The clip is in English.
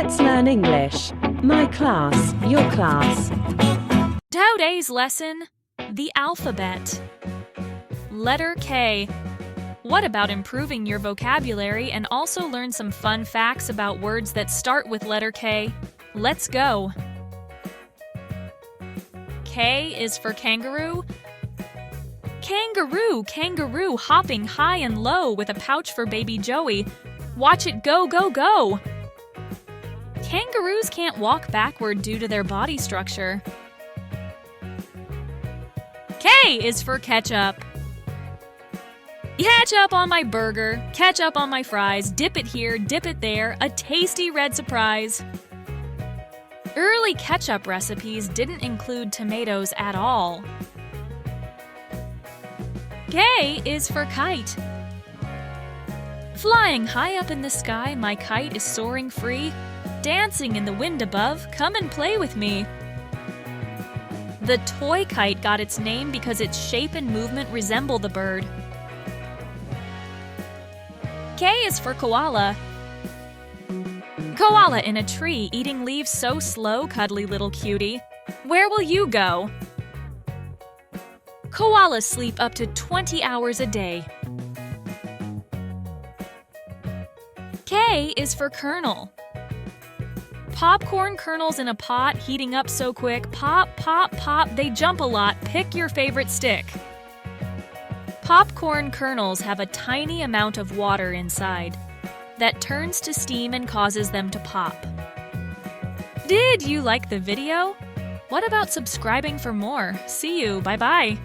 Let's learn English. My class, your class. Today's lesson, the alphabet. Letter K. What about improving your vocabulary and also learn some fun facts about words that start with letter K? Let's go. K is for kangaroo. Kangaroo, kangaroo, hopping high and low with a pouch for baby Joey. Watch it go, go, go! Kangaroos can't walk backward due to their body structure. K is for ketchup. Ketchup on my burger, ketchup on my fries, dip it here, dip it there, a tasty red surprise. Early ketchup recipes didn't include tomatoes at all. K is for kite. Flying high up in the sky, my kite is soaring free. Dancing in the wind above, come and play with me. The toy kite got its name because its shape and movement resemble the bird. K is for koala. Koala in a tree, eating leaves so slow, cuddly little cutie. Where will you go? Koalas sleep up to 20 hours a day. K is for kernel. Popcorn kernels in a pot, heating up so quick. Pop, pop, pop, they jump a lot. Pick your favorite stick. Popcorn kernels have a tiny amount of water inside that turns to steam and causes them to pop. Did you like the video? What about subscribing for more? See you, bye-bye.